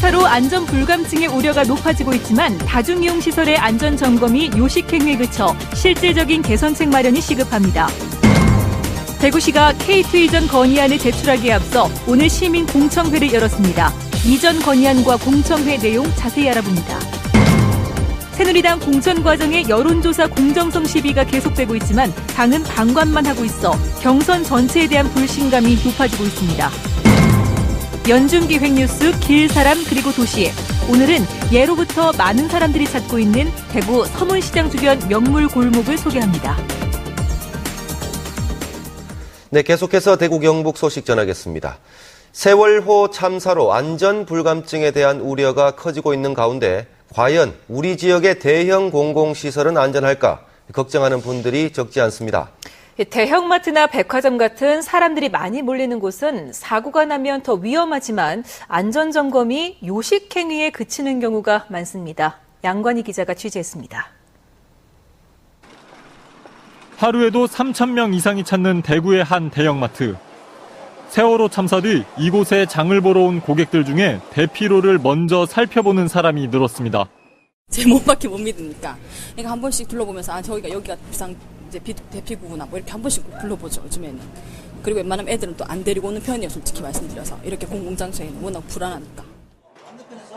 여론조사로 안전불감증의 우려가 높아지고 있지만 다중이용시설의 안전점검이 요식행위에 그쳐 실질적인 개선책 마련이 시급합니다. 대구시가 K2 이전 건의안을 제출하기에 앞서 오늘 시민 공청회를 열었습니다. 이전 건의안과 공청회 내용 자세히 알아봅니다. 새누리당 공천 과정의 여론조사 공정성 시비가 계속되고 있지만 당은 방관만 하고 있어 경선 전체에 대한 불신감이 높아지고 있습니다. 연중기획 뉴스 길사람 그리고 도시. 오늘은 예로부터 많은 사람들이 찾고 있는 대구 서문시장 주변 명물 골목을 소개합니다. 네, 계속해서 대구 경북 소식 전하겠습니다. 세월호 참사로 안전불감증에 대한 우려가 커지고 있는 가운데 과연 우리 지역의 대형 공공시설은 안전할까 걱정하는 분들이 적지 않습니다. 대형마트나 백화점 같은 사람들이 많이 몰리는 곳은 사고가 나면 더 위험하지만 안전점검이 요식행위에 그치는 경우가 많습니다. 양관희 기자가 취재했습니다. 하루에도 3,000명 이상이 찾는 대구의 한 대형마트. 세월호 참사 뒤 이곳에 장을 보러 온 고객들 중에 대피로를 먼저 살펴보는 사람이 늘었습니다. 제 몸밖에 못 믿으니까. 그러니까 한 번씩 둘러보면서 여기가 비상 이제 대피구구나 뭐 이렇게 한 번씩 둘러보죠, 요즘에는. 그리고 웬만하면 애들은 또 안 데리고 오는 편이에요, 솔직히 말씀드려서. 이렇게 공공장소에는 워낙 불안하니까.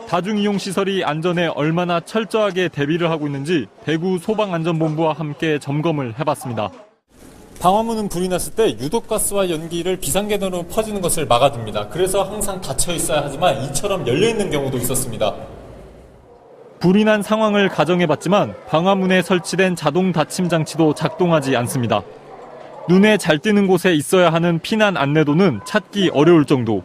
다중이용시설이 안전에 얼마나 철저하게 대비를 하고 있는지 대구 소방안전본부와 함께 점검을 해봤습니다. 방화문은 불이 났을 때 유독가스와 연기를 비상계단으로 퍼지는 것을 막아둡니다. 그래서 항상 닫혀 있어야 하지만 이처럼 열려있는 경우도 있었습니다. 불이 난 상황을 가정해봤지만 방화문에 설치된 자동 닫힘 장치도 작동하지 않습니다. 눈에 잘 띄는 곳에 있어야 하는 피난 안내도는 찾기 어려울 정도.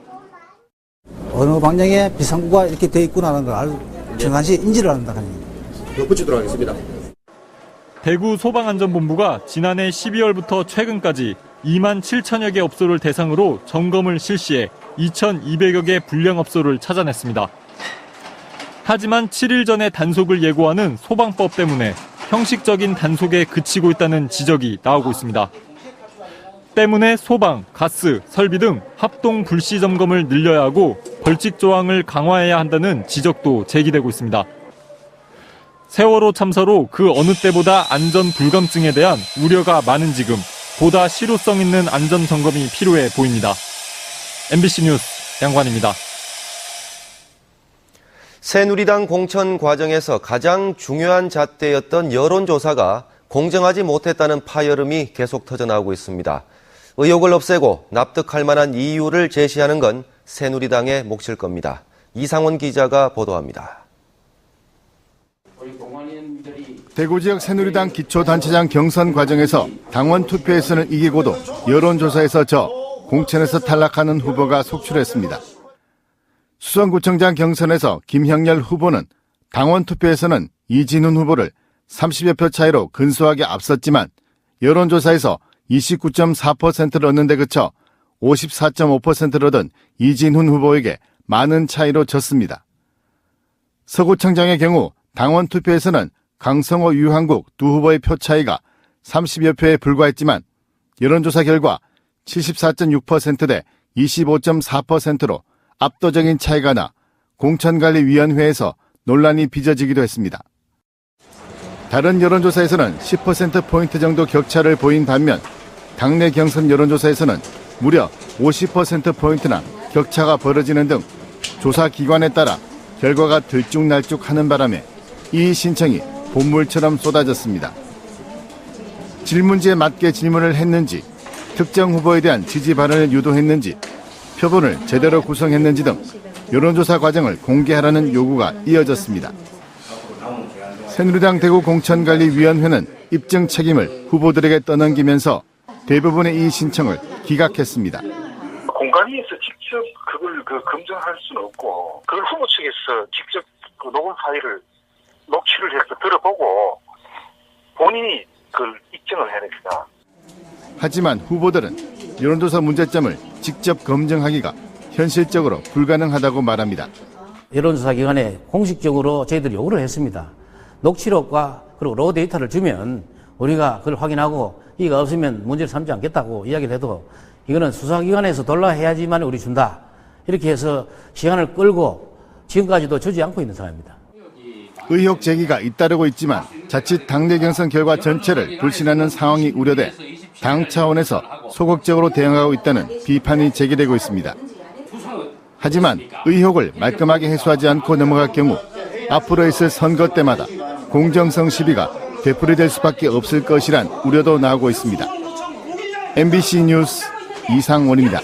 어느 방향에 비상구가 이렇게 돼 있구나라는 걸 정확히 인지를 한다. 붙이도록 하겠습니다. 대구 소방안전본부가 지난해 12월부터 최근까지 2만 7천여 개 업소를 대상으로 점검을 실시해 2,200여 개 불량업소를 찾아냈습니다. 하지만 7일 전에 단속을 예고하는 소방법 때문에 형식적인 단속에 그치고 있다는 지적이 나오고 있습니다. 때문에 소방, 가스, 설비 등 합동 불시 점검을 늘려야 하고 벌칙 조항을 강화해야 한다는 지적도 제기되고 있습니다. 세월호 참사로 그 어느 때보다 안전 불감증에 대한 우려가 많은 지금 보다 실효성 있는 안전 점검이 필요해 보입니다. MBC 뉴스 양관입니다. 새누리당 공천 과정에서 가장 중요한 잣대였던 여론조사가 공정하지 못했다는 파열음이 계속 터져나오고 있습니다. 의혹을 없애고 납득할 만한 이유를 제시하는 건 새누리당의 몫일 겁니다. 이상원 기자가 보도합니다. 대구 지역 새누리당 기초단체장 경선 과정에서 당원 투표에서는 이기고도 여론조사에서 공천에서 탈락하는 후보가 속출했습니다. 수성구청장 경선에서 김형렬 후보는 당원 투표에서는 이진훈 후보를 30여 표 차이로 근소하게 앞섰지만 여론조사에서 29.4%를 얻는 데 그쳐 54.5%를 얻은 이진훈 후보에게 많은 차이로 졌습니다. 서구청장의 경우 당원 투표에서는 강성호, 유한국 두 후보의 표 차이가 30여 표에 불과했지만 여론조사 결과 74.6% 대 25.4%로 압도적인 차이가 나 공천관리위원회에서 논란이 빚어지기도 했습니다. 다른 여론조사에서는 10%포인트 정도 격차를 보인 반면 당내 경선 여론조사에서는 무려 50%포인트나 격차가 벌어지는 등 조사기관에 따라 결과가 들쭉날쭉하는 바람에 이 신청이 본물처럼 쏟아졌습니다. 질문지에 맞게 질문을 했는지, 특정 후보에 대한 지지 발언을 유도했는지, 표본을 제대로 구성했는지 등 여론조사 과정을 공개하라는 요구가 이어졌습니다. 새누리당 대구 공천관리위원회는 입증 책임을 후보들에게 떠넘기면서 대부분의 이 신청을 기각했습니다. 공관위에서 직접 그걸 검증할 수는 없고, 그걸 후보 측에서 직접 녹음 파일을 녹취를 해서 들어보고 본인이 그걸 입증을 해야 됩니다. 하지만 후보들은 여론조사 문제점을 직접 검증하기가 현실적으로 불가능하다고 말합니다. 여론조사 기관에 공식적으로 저희들이 요구를 했습니다. 녹취록과 그리고 로 데이터를 주면 우리가 그걸 확인하고 이가 없으면 문제를 삼지 않겠다고 이야기를 해도 이거는 수사기관에서 돌라 해야지만 우리 준다. 이렇게 해서 시간을 끌고 지금까지도 주지 않고 있는 상황입니다. 의혹 제기가 잇따르고 있지만 자칫 당내 경선 결과 전체를 불신하는 상황이 우려돼 당 차원에서 소극적으로 대응하고 있다는 비판이 제기되고 있습니다. 하지만 의혹을 말끔하게 해소하지 않고 넘어갈 경우 앞으로 있을 선거 때마다 공정성 시비가 되풀이될 수밖에 없을 것이란 우려도 나오고 있습니다. MBC 뉴스 이상원입니다.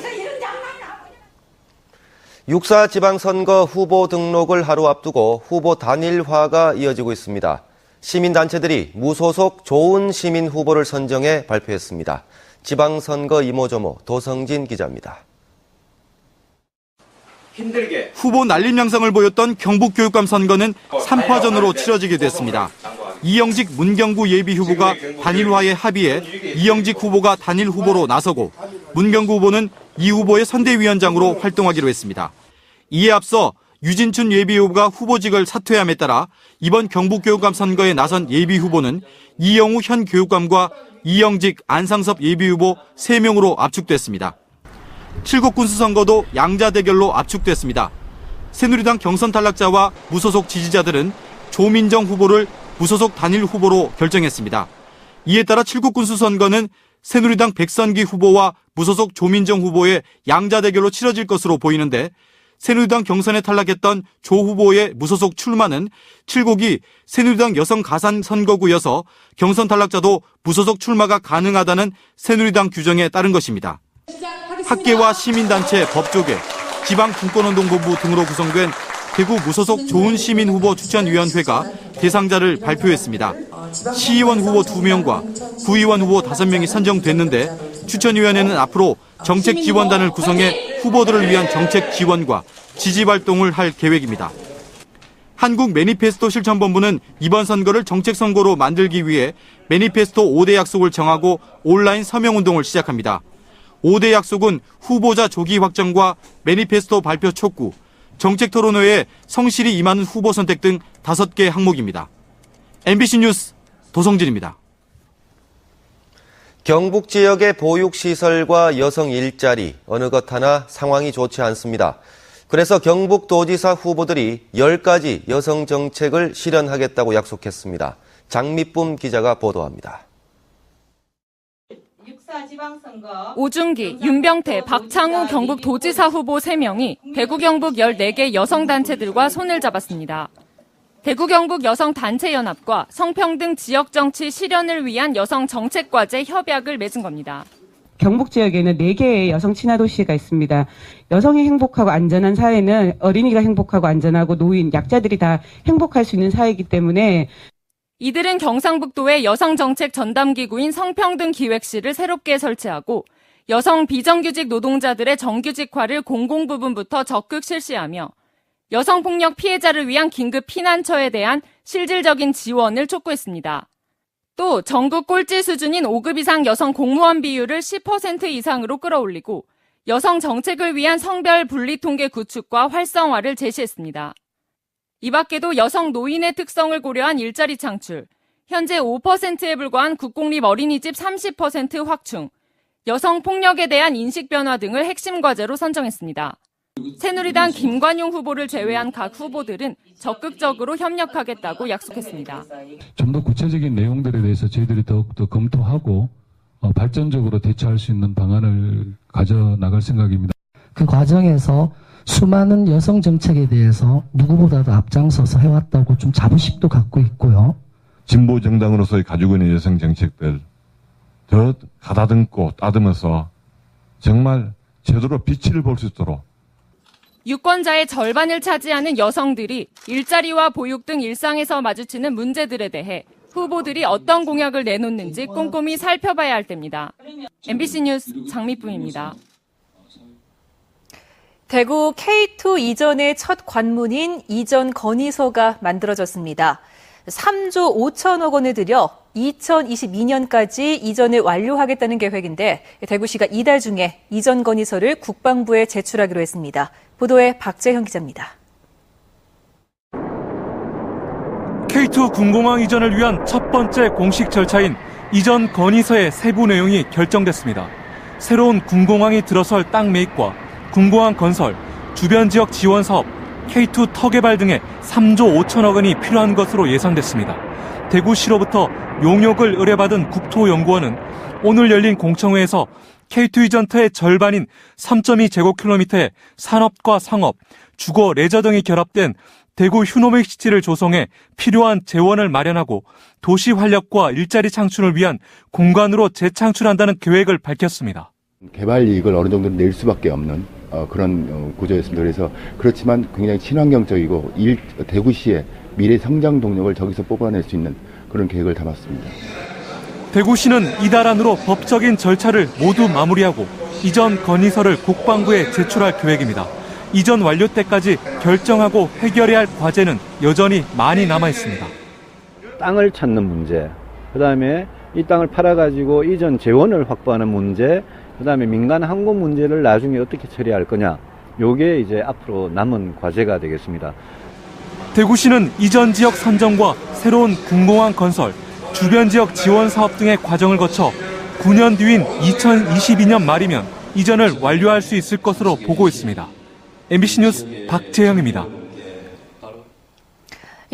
6.4 지방선거 후보 등록을 하루 앞두고 후보 단일화가 이어지고 있습니다. 시민단체들이 무소속 좋은 시민 후보를 선정해 발표했습니다. 지방선거 이모저모 도성진 기자입니다. 후보 날림 양상을 보였던 경북교육감 선거는 3파전으로 치러지게 됐습니다. 이영직 문경구 예비후보가 단일화에 합의해 이영직 후보가 단일 후보로 나서고 문경구 후보는 이 후보의 선대위원장으로 활동하기로 했습니다. 이에 앞서 유진춘 예비후보가 후보직을 사퇴함에 따라 이번 경북교육감 선거에 나선 예비후보는 이영우 현 교육감과 이영직 안상섭 예비후보 3명으로 압축됐습니다. 칠곡군수 선거도 양자 대결로 압축됐습니다. 새누리당 경선 탈락자와 무소속 지지자들은 조민정 후보를 무소속 단일 후보로 결정했습니다. 이에 따라 칠곡군수 선거는 새누리당 백선기 후보와 무소속 조민정 후보의 양자 대결로 치러질 것으로 보이는데 새누리당 경선에 탈락했던 조 후보의 무소속 출마는 칠곡이 새누리당 여성 가산 선거구여서 경선 탈락자도 무소속 출마가 가능하다는 새누리당 규정에 따른 것입니다. 학계와 시민단체, 법조계, 지방분권운동본부 등으로 구성된 대구 무소속 좋은 시민 후보 추천위원회가 대상자를 발표했습니다. 시의원 후보 2명과 구의원 후보 5명이 선정됐는데 추천위원회는 앞으로 정책지원단을 구성해 후보들을 위한 정책 지원과 지지 활동을 할 계획입니다. 한국 매니페스토 실천본부는 이번 선거를 정책선거로 만들기 위해 매니페스토 5대 약속을 정하고 온라인 서명운동을 시작합니다. 5대 약속은 후보자 조기 확정과 매니페스토 발표 촉구, 정책 토론회에 성실히 임하는 후보 선택 등 5개 항목입니다. MBC 뉴스 도성진입니다. 경북 지역의 보육시설과 여성 일자리 어느 것 하나 상황이 좋지 않습니다. 그래서 경북도지사 후보들이 10가지 여성 정책을 실현하겠다고 약속했습니다. 장미쁨 기자가 보도합니다. 오중기, 윤병태, 박창우 경북도지사 후보 3명이 대구 경북 14개 여성단체들과 손을 잡았습니다. 대구 경북 여성단체연합과 성평등 지역정치 실현을 위한 여성정책과제 협약을 맺은 겁니다. 경북 지역에는 4개의 여성 친화도시가 있습니다. 여성이 행복하고 안전한 사회는 어린이가 행복하고 안전하고 노인, 약자들이 다 행복할 수 있는 사회이기 때문에 이들은 경상북도에 여성정책 전담기구인 성평등기획실을 새롭게 설치하고 여성 비정규직 노동자들의 정규직화를 공공부문부터 적극 실시하며 여성폭력 피해자를 위한 긴급 피난처에 대한 실질적인 지원을 촉구했습니다. 또 전국 꼴찌 수준인 5급 이상 여성 공무원 비율을 10% 이상으로 끌어올리고 여성 정책을 위한 성별 분리 통계 구축과 활성화를 제시했습니다. 이 밖에도 여성 노인의 특성을 고려한 일자리 창출, 현재 5%에 불과한 국공립 어린이집 30% 확충, 여성 폭력에 대한 인식 변화 등을 핵심 과제로 선정했습니다. 새누리당 김관용 후보를 제외한 각 후보들은 적극적으로 협력하겠다고 약속했습니다. 좀 더 구체적인 내용들에 대해서 저희들이 더욱더 검토하고 발전적으로 대처할 수 있는 방안을 가져나갈 생각입니다. 그 과정에서 수많은 여성 정책에 대해서 누구보다도 앞장서서 해왔다고 좀 자부심도 갖고 있고요. 진보 정당으로서의 가지고 있는 여성 정책들 더 가다듬고 따듬어서 정말 제대로 빛을 볼 수 있도록 유권자의 절반을 차지하는 여성들이 일자리와 보육 등 일상에서 마주치는 문제들에 대해 후보들이 어떤 공약을 내놓는지 꼼꼼히 살펴봐야 할 때입니다. MBC 뉴스 장미쁨입니다. 대구 K2 이전의 첫 관문인 이전 건의서가 만들어졌습니다. 3조 5천억 원을 들여 2022년까지 이전을 완료하겠다는 계획인데 대구시가 이달 중에 이전 건의서를 국방부에 제출하기로 했습니다. 보도에 박재현 기자입니다. K2 군공항 이전을 위한 첫 번째 공식 절차인 이전 건의서의 세부 내용이 결정됐습니다. 새로운 군공항이 들어설 땅 매입과 군공항 건설, 주변 지역 지원 사업, K2 터 개발 등에 3조 5천억 원이 필요한 것으로 예상됐습니다. 대구시로부터 용역을 의뢰받은 국토연구원은 오늘 열린 공청회에서 K2 이전터의 절반인 3.2제곱킬로미터의 산업과 상업, 주거, 레저 등이 결합된 대구 휴노맥시티를 조성해 필요한 재원을 마련하고 도시 활력과 일자리 창출을 위한 공간으로 재창출한다는 계획을 밝혔습니다. 개발 이익을 어느 정도 낼 수밖에 없는 그런 구조였습니다. 그래서 그렇지만 굉장히 친환경적이고 대구시의 미래 성장 동력을 저기서 뽑아낼 수 있는 그런 계획을 담았습니다. 대구시는 이달 안으로 법적인 절차를 모두 마무리하고 이전 건의서를 국방부에 제출할 계획입니다. 이전 완료 때까지 결정하고 해결해야 할 과제는 여전히 많이 남아 있습니다. 땅을 찾는 문제, 그다음에 이 땅을 팔아가지고 이전 재원을 확보하는 문제, 그다음에 민간 항공 문제를 나중에 어떻게 처리할 거냐, 요게 이제 앞으로 남은 과제가 되겠습니다. 대구시는 이전 지역 선정과 새로운 군공항 건설, 주변 지역 지원 사업 등의 과정을 거쳐 9년 뒤인 2022년 말이면 이전을 완료할 수 있을 것으로 보고 있습니다. MBC 뉴스 박재영입니다.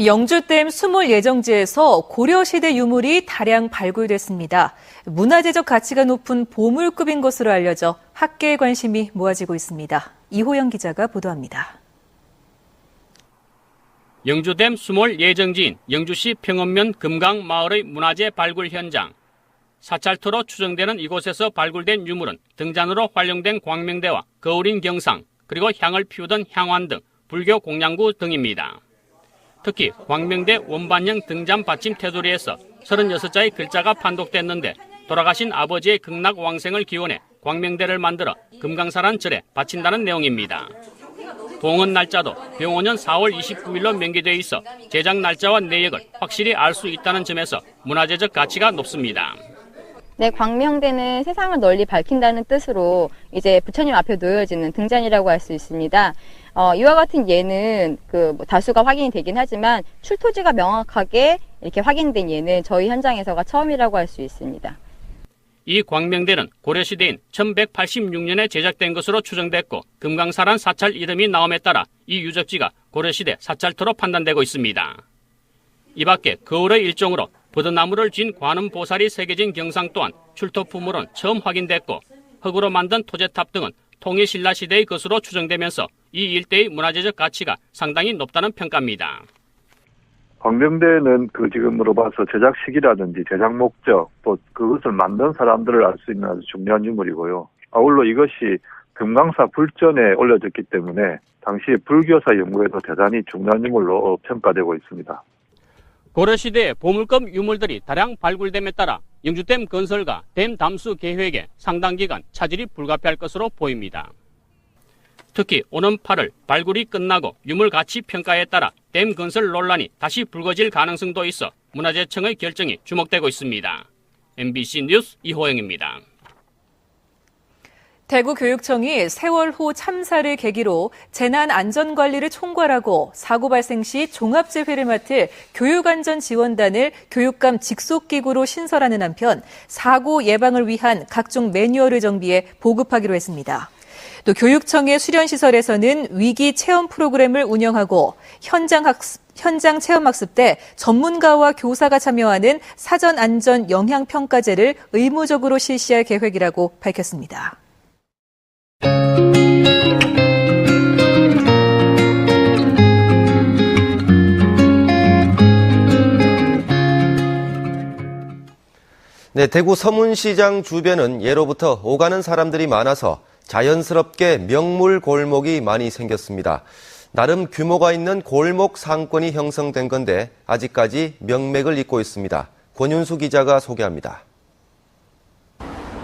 영주댐 수몰 예정지에서 고려시대 유물이 다량 발굴됐습니다. 문화재적 가치가 높은 보물급인 것으로 알려져 학계의 관심이 모아지고 있습니다. 이호영 기자가 보도합니다. 영주댐 수몰 예정지인 영주시 평원면 금강마을의 문화재 발굴 현장. 사찰터로 추정되는 이곳에서 발굴된 유물은 등잔으로 활용된 광명대와 거울인 경상, 그리고 향을 피우던 향환 등 불교 공양구 등입니다. 특히 광명대 원반형 등잔 받침 테두리에서 36자의 글자가 판독됐는데 돌아가신 아버지의 극락 왕생을 기원해 광명대를 만들어 금강사란 절에 바친다는 내용입니다. 동원 날짜도 병원년 4월 29일로 명기되어 있어 제작 날짜와 내역을 확실히 알 수 있다는 점에서 문화재적 가치가 높습니다. 네, 광명대는 세상을 널리 밝힌다는 뜻으로 이제 부처님 앞에 놓여지는 등잔이라고 할 수 있습니다. 이와 같은 예는 다수가 확인이 되긴 하지만 출토지가 명확하게 이렇게 확인된 예는 저희 현장에서가 처음이라고 할 수 있습니다. 이 광명대는 고려시대인 1186년에 제작된 것으로 추정됐고 금강사란 사찰 이름이 나옴에 따라 이 유적지가 고려시대 사찰터로 판단되고 있습니다. 이 밖에 거울의 일종으로 버드나무를 쥔 관음보살이 새겨진 경상 또한 출토품으로는 처음 확인됐고 흙으로 만든 토제탑 등은 통일신라 시대의 것으로 추정되면서 이 일대의 문화재적 가치가 상당히 높다는 평가입니다. 광명대는 지금으로 봐서 제작 시기라든지 제작 목적, 또 그것을 만든 사람들을 알 수 있는 아주 중요한 유물이고요. 아울러 이것이 금강사 불전에 올려졌기 때문에 당시 불교사 연구에도 대단히 중요한 유물로 평가되고 있습니다. 고려시대의 보물급 유물들이 다량 발굴됨에 따라 영주댐 건설과 댐 담수 계획에 상당 기간 차질이 불가피할 것으로 보입니다. 특히 오는 8월 발굴이 끝나고 유물 가치 평가에 따라 댐 건설 논란이 다시 불거질 가능성도 있어 문화재청의 결정이 주목되고 있습니다. MBC 뉴스 이호영입니다. 대구교육청이 세월호 참사를 계기로 재난안전관리를 총괄하고 사고 발생 시 종합재회를 맡을 교육안전지원단을 교육감 직속기구로 신설하는 한편 사고 예방을 위한 각종 매뉴얼을 정비해 보급하기로 했습니다. 또 교육청의 수련시설에서는 위기 체험 프로그램을 운영하고 현장 체험학습 때 전문가와 교사가 참여하는 사전안전 영향평가제를 의무적으로 실시할 계획이라고 밝혔습니다. 네, 대구 서문시장 주변은 예로부터 오가는 사람들이 많아서 자연스럽게 명물 골목이 많이 생겼습니다. 나름 규모가 있는 골목 상권이 형성된 건데 아직까지 명맥을 잇고 있습니다. 권윤수 기자가 소개합니다.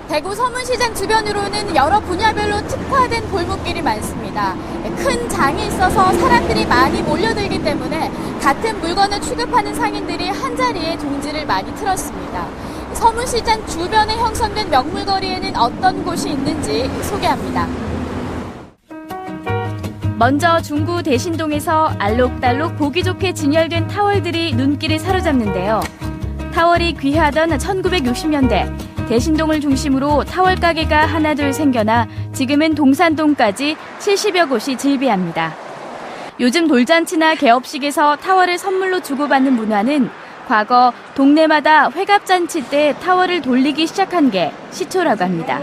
대구 서문시장 주변으로는 여러 분야별로 특화된 골목길이 많습니다. 큰 장이 있어서 사람들이 많이 몰려들기 때문에 같은 물건을 취급하는 상인들이 한자리에 종지를 많이 틀었습니다. 서문시장 주변에 형성된 명물거리에는 어떤 곳이 있는지 소개합니다. 먼저 중구 대신동에서 알록달록 보기 좋게 진열된 타월들이 눈길을 사로잡는데요. 타월이 귀하던 1960년대 대신동을 중심으로 타월 가게가 하나둘 생겨나 지금은 동산동까지 70여 곳이 즐비합니다. 요즘 돌잔치나 개업식에서 타월을 선물로 주고받는 문화는 과거 동네마다 회갑잔치 때 타월을 돌리기 시작한 게 시초라고 합니다.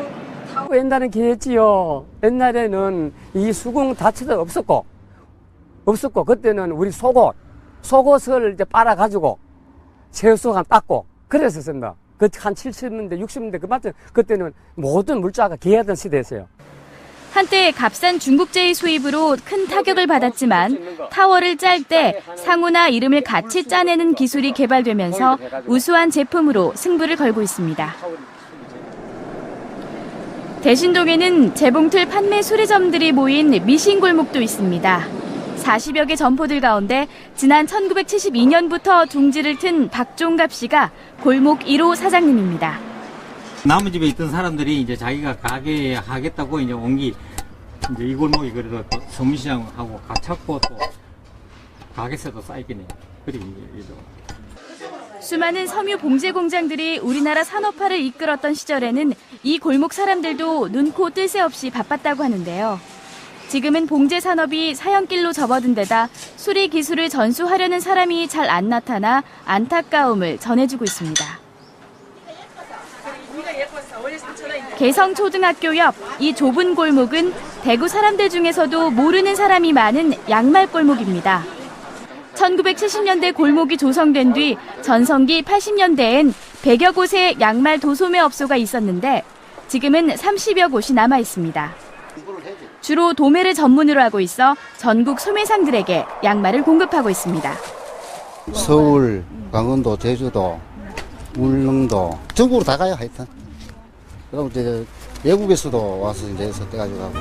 옛날엔 그랬지요. 옛날에는 이 수궁 자체도 없었고 그때는 우리 속옷을 이제 빨아가지고 세수관 닦고 그랬었습니다. 그 한 70년대, 60년대 그때는 모든 물자가 귀하던 시대였어요. 한때 값싼 중국제의 수입으로 큰 타격을 받았지만 타월을 짤 때 상우나 이름을 같이 짜내는 기술이 개발되면서 우수한 제품으로 승부를 걸고 있습니다. 대신동에는 재봉틀 판매 수리점들이 모인 미신골목도 있습니다. 40여 개 점포들 가운데 지난 1972년부터 둥지를 튼 박종갑 씨가 골목 1호 사장님입니다. 남은 집에 있던 사람들이 이제 자기가 가게 하겠다고 이제 이 골목이 그래도 또 서문시장하고 같았고 또 가게세도 쌓이긴 해요. 그리고 이제 수많은 섬유 봉제 공장들이 우리나라 산업화를 이끌었던 시절에는 이 골목 사람들도 눈코 뜰 새 없이 바빴다고 하는데요. 지금은 봉제 산업이 사형길로 접어든 데다 수리 기술을 전수하려는 사람이 잘 안 나타나 안타까움을 전해주고 있습니다. 개성초등학교 옆 이 좁은 골목은 대구 사람들 중에서도 모르는 사람이 많은 양말 골목입니다. 1970년대 골목이 조성된 뒤 전성기 80년대엔 100여 곳의 양말 도소매 업소가 있었는데 지금은 30여 곳이 남아 있습니다. 주로 도매를 전문으로 하고 있어 전국 소매상들에게 양말을 공급하고 있습니다. 서울, 강원도, 제주도, 울릉도 전국으로 다 가요 하여튼. 그럼 이제 외국에서도 와서 이제 떼가지고 가고.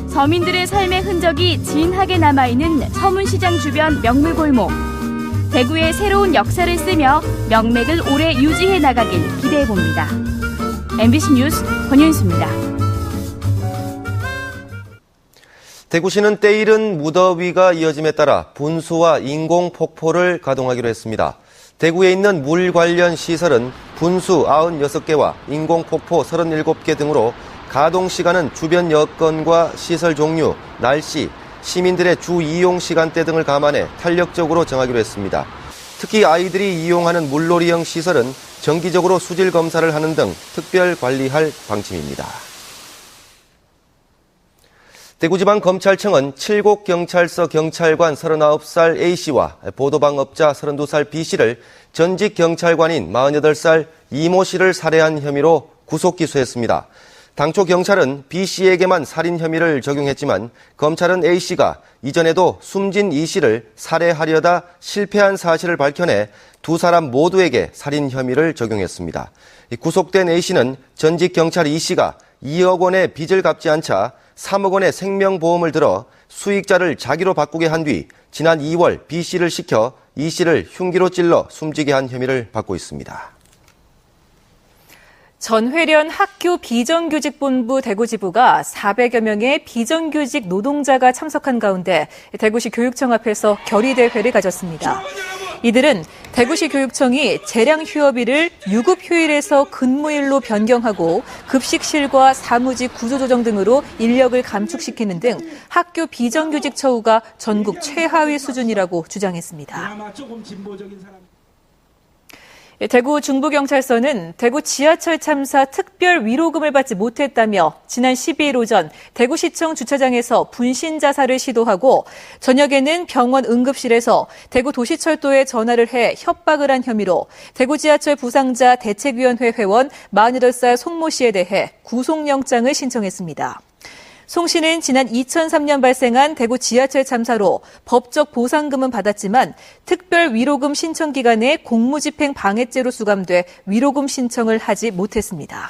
서민들의 삶의 흔적이 진하게 남아있는 서문시장 주변 명물골목. 대구의 새로운 역사를 쓰며 명맥을 오래 유지해 나가길 기대해봅니다. MBC 뉴스 권윤수입니다. 대구시는 때이른 무더위가 이어짐에 따라 분수와 인공폭포를 가동하기로 했습니다. 대구에 있는 물 관련 시설은 분수 96개와 인공폭포 37개 등으로 가동 시간은 주변 여건과 시설 종류, 날씨, 시민들의 주 이용 시간대 등을 감안해 탄력적으로 정하기로 했습니다. 특히 아이들이 이용하는 물놀이형 시설은 정기적으로 수질 검사를 하는 등 특별 관리할 방침입니다. 대구지방검찰청은 칠곡경찰서 경찰관 39살 A씨와 보도방업자 32살 B씨를 전직 경찰관인 48살 이모 씨를 살해한 혐의로 구속 기소했습니다. 당초 경찰은 B씨에게만 살인 혐의를 적용했지만 검찰은 A씨가 이전에도 숨진 이씨를 살해하려다 실패한 사실을 밝혀내 두 사람 모두에게 살인 혐의를 적용했습니다. 구속된 A씨는 전직 경찰 E씨가 2억 원의 빚을 갚지 않자 3억 원의 생명보험을 들어 수익자를 자기로 바꾸게 한 뒤 지난 2월 B씨를 시켜 E씨를 흉기로 찔러 숨지게 한 혐의를 받고 있습니다. 전회련 학교 비정규직본부 대구지부가 400여 명의 비정규직 노동자가 참석한 가운데 대구시 교육청 앞에서 결의대회를 가졌습니다. 이들은 대구시 교육청이 재량 휴업일을 유급휴일에서 근무일로 변경하고 급식실과 사무직 구조조정 등으로 인력을 감축시키는 등 학교 비정규직 처우가 전국 최하위 수준이라고 주장했습니다. 대구 중부경찰서는 대구 지하철 참사 특별 위로금을 받지 못했다며 지난 12일 오전 대구시청 주차장에서 분신 자살을 시도하고 저녁에는 병원 응급실에서 대구 도시철도에 전화를 해 협박을 한 혐의로 대구 지하철 부상자 대책위원회 회원 48살 송모 씨에 대해 구속영장을 신청했습니다. 송 씨는 지난 2003년 발생한 대구 지하철 참사로 법적 보상금은 받았지만 특별 위로금 신청 기간에 공무집행 방해죄로 수감돼 위로금 신청을 하지 못했습니다.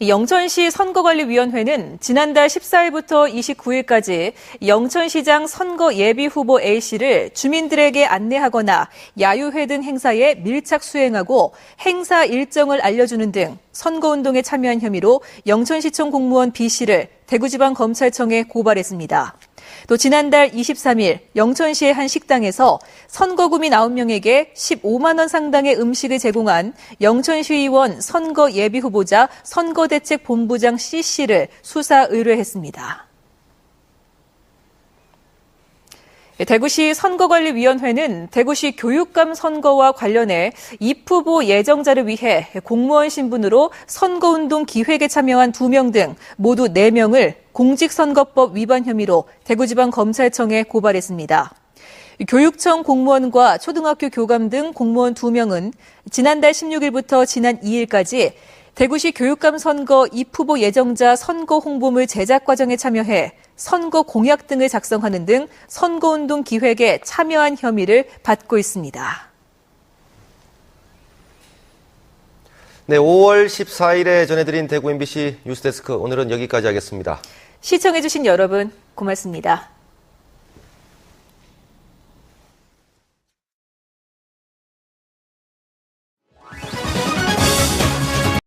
영천시 선거관리위원회는 지난달 14일부터 29일까지 영천시장 선거 예비 후보 A씨를 주민들에게 안내하거나 야유회 등 행사에 밀착 수행하고 행사 일정을 알려주는 등 선거운동에 참여한 혐의로 영천시청 공무원 B씨를 대구지방검찰청에 고발했습니다. 또 지난달 23일 영천시의 한 식당에서 선거구민 9명에게 15만 원 상당의 음식을 제공한 영천시의원 선거 예비 후보자 선거대책본부장 C씨를 수사 의뢰했습니다. 대구시 선거관리위원회는 대구시 교육감 선거와 관련해 입후보 예정자를 위해 공무원 신분으로 선거운동 기획에 참여한 2명 등 모두 4명을 공직선거법 위반 혐의로 대구지방검찰청에 고발했습니다. 교육청 공무원과 초등학교 교감 등 공무원 2명은 지난달 16일부터 지난 2일까지 대구시 교육감 선거 입후보 예정자 선거 홍보물 제작 과정에 참여해 선거 공약 등을 작성하는 등 선거운동 기획에 참여한 혐의를 받고 있습니다. 네, 5월 14일에 전해드린 대구 MBC 뉴스데스크 오늘은 여기까지 하겠습니다. 시청해주신 여러분 고맙습니다.